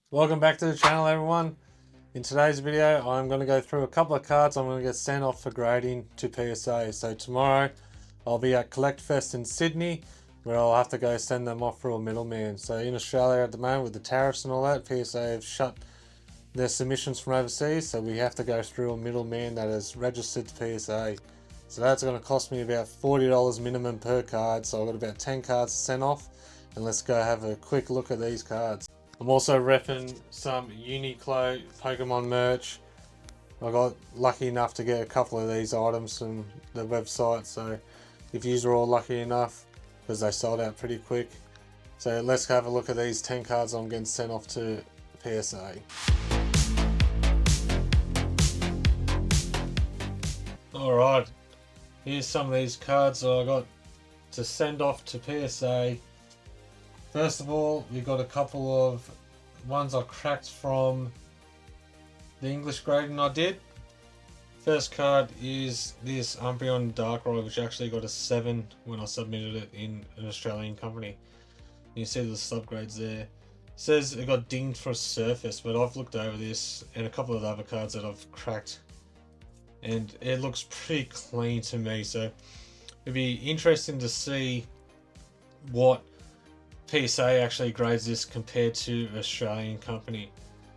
Welcome back to the channel, everyone. In today's video I'm going to go through a couple of cards I'm going to get sent off for grading to PSA. So tomorrow I'll be at Collect Fest in Sydney, where I'll have to go send them off for a middleman. So in Australia at the moment, with the tariffs and all that, PSA have shut their submissions from overseas, so we have to go through a middleman that is registered to PSA. So that's going to cost me about $40 minimum per card, so I've got about 10 cards to send off, and let's go have a quick look at these cards. I'm also repping some Uniqlo Pokemon merch. I got lucky enough to get a couple of these items from the website, so if you are all lucky enough, because they sold out pretty quick. So let's have a look at these 10 cards I'm getting sent off to PSA. Alright, here's some of these cards that I got to send off to PSA. First of all, we got a couple of ones I cracked from the English grading I did. First card is this Umbreon Darkrai, which actually got a 7 when I submitted it in an Australian company. You see the subgrades there. It says it got dinged for a surface, but I've looked over this and a couple of the other cards that I've cracked, and it looks pretty clean to me. So it'd be interesting to see what PSA actually grades this compared to Australian company.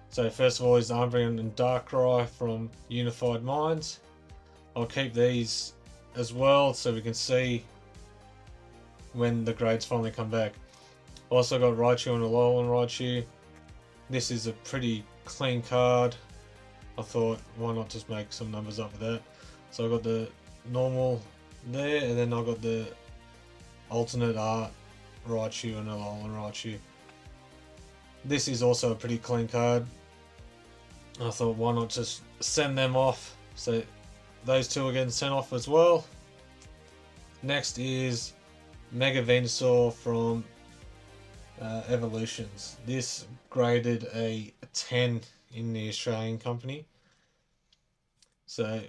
So first of all is Umbreon and Darkrai from Unified Minds. I'll keep these as well so we can see when the grades finally come back. Also got Raichu and Alolan Raichu. This is a pretty clean card. I thought, why not just make some numbers up with that. So I got the normal there, and then I got the alternate art Raichu and Alolan Raichu. This is also a pretty clean card. I thought, why not just send them off. So those two are getting sent off as well. Next is Mega Venusaur from Evolutions. This graded a 10 in the Australian company. So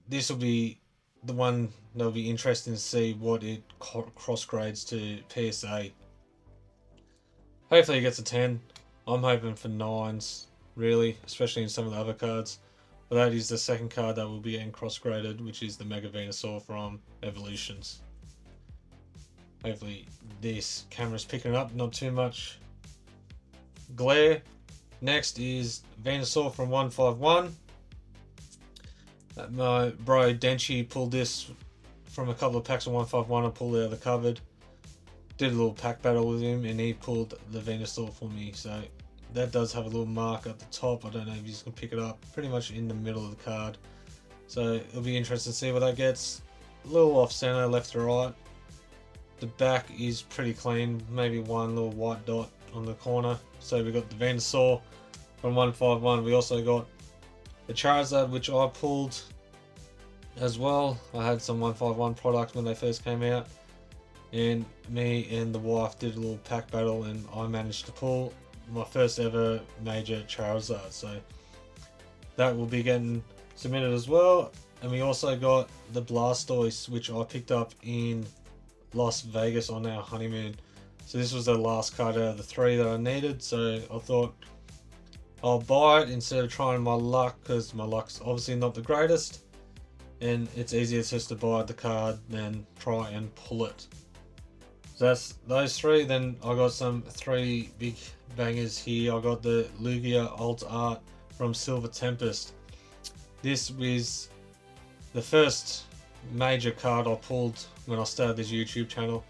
this will be the one that'll be interesting to see what it cross grades to PSA. Hopefully it gets a 10. I'm hoping for 9s, really, especially in some of the other cards. But that is the second card that will be getting cross graded, which is the Mega Venusaur from Evolutions. Hopefully this camera's picking up, not too much glare. Next is Venusaur from 151. My bro Denchi pulled this from a couple of packs of 151. I pulled it out of the cupboard, did a little pack battle with him, and he pulled the Venusaur for me. So that does have a little mark at the top. I don't know if you can pick it up, pretty much in the middle of the card. So it'll be interesting to see what that gets. A little off center, left to right. The back is pretty clean, maybe one little white dot on the corner. So we got the Venusaur from 151. We also got the Charizard, which I pulled as well. I had some 151 products when they first came out, and me and the wife did a little pack battle, and I managed to pull my first ever major Charizard. So that will be getting submitted as well. And we also got the Blastoise, which I picked up in Las Vegas on our honeymoon. So this was the last card out of the 3 that I needed, so I thought I'll buy it instead of trying my luck, because my luck's obviously not the greatest, and it's easier just to buy the card than try and pull it. So that's those 3. Then I got some 3 big bangers here. I got the Lugia Alt Art from Silver Tempest. This was the first major card I pulled when I started this YouTube channel.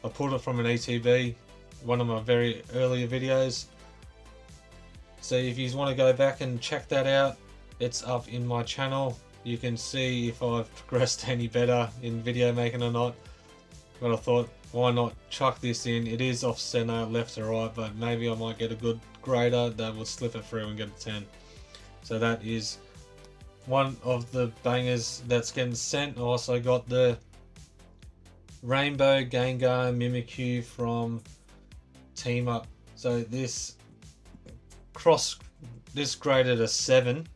I pulled it from an ETB, one of my very earlier videos. So if you want to go back and check that out, it's up in my channel. You can see if I've progressed any better in video making or not. But I thought, why not chuck this in? It is off center, left to right, but maybe I might get a good grader that will slip it through and get a 10. So that is one of the bangers that's getting sent. I also got the Rainbow Gengar Mimikyu from Team Up. So this graded a 7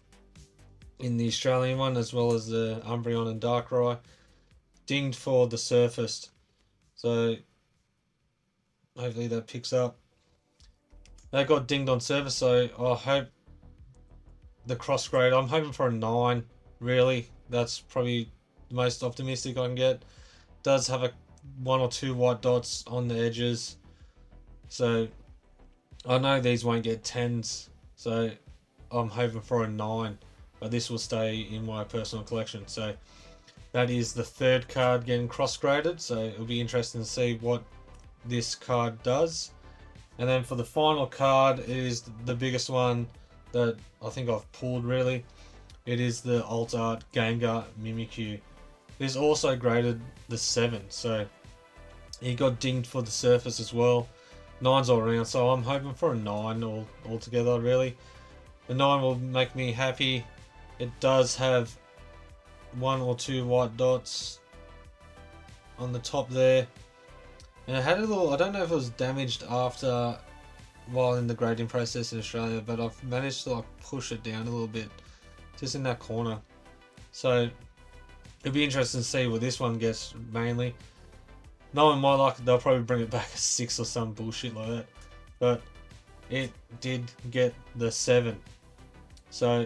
in the Australian one, as well as the Umbreon and Darkrai. Dinged for the surfaced. So hopefully that picks up. They got dinged on service, so I hope the cross grade, I'm hoping for a 9, really. That's probably the most optimistic I can get. Does have a 1 or 2 white dots on the edges, so I know these won't get 10s, so I'm hoping for a 9, but this will stay in my personal collection. So that is the third card getting cross graded, so it'll be interesting to see what this card does. And then for the final card, it is the biggest one that I think I've pulled, really. It is the Alt Art Gengar Mimikyu. It is also graded the 7, so he got dinged for the surface as well. 9's all around, so I'm hoping for a 9 altogether, really. The 9 will make me happy. It does have 1 or 2 white dots on the top there. And it had a little, I don't know if it was damaged after, while in the grading process in Australia, but I've managed to like push it down a little bit, just in that corner. So it'll be interesting to see what this one gets mainly. Knowing my luck, they'll probably bring it back a 6 or some bullshit like that. But it did get the 7. So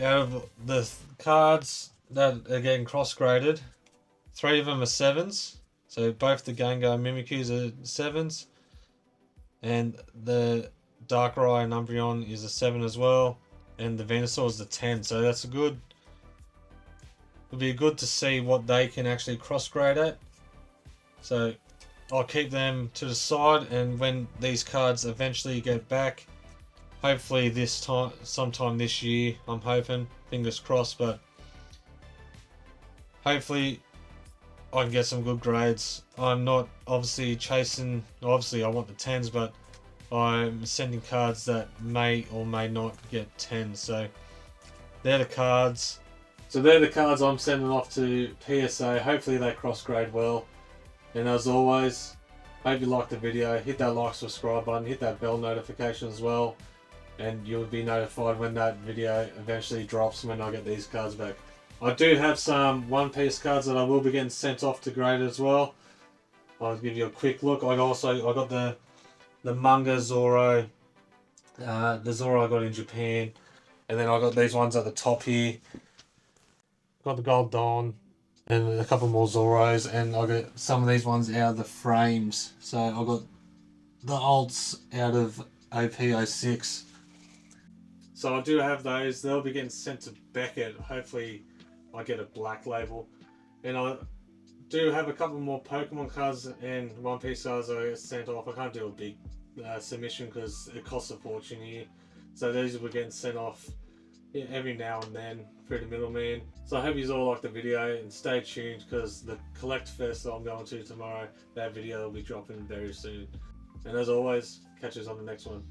out of the cards that are getting cross graded, 3 of them are 7s. So both the Gengar and Mimikyus are 7s. And the Darkrai and Umbreon is a 7 as well. And the Venusaur is a 10. So that's a good... It'll be good to see what they can actually cross grade at. So I'll keep them to the side, and when these cards eventually get back, hopefully this time, sometime this year, I'm hoping, fingers crossed, but hopefully I can get some good grades. I'm not obviously chasing, obviously I want the 10s, but I'm sending cards that may or may not get 10s, so they're the cards. So they're the cards I'm sending off to PSA. Hopefully they cross grade well. And as always, hope you liked the video. Hit that like, subscribe button, hit that bell notification as well, and you'll be notified when that video eventually drops, when I get these cards back. I do have some One Piece cards that I will be getting sent off to grade as well. I'll give you a quick look. I got the manga Zoro, the Zoro I got in Japan, and then I got these ones at the top here. Got the Gold Dawn, and a couple more Zoros, and I got some of these ones out of the frames. So I got the alts out of OP06. So I do have those. They'll be getting sent to Beckett. Hopefully I get a black label. And I do have a couple more Pokemon cards and One Piece cards I get sent off. I can't do a big submission because it costs a fortune here. So these will be getting sent off every now and then through the middleman. So I hope you all liked the video, and stay tuned because the Collect Fest that I'm going to tomorrow, that video will be dropping very soon. And as always, catch us on the next one.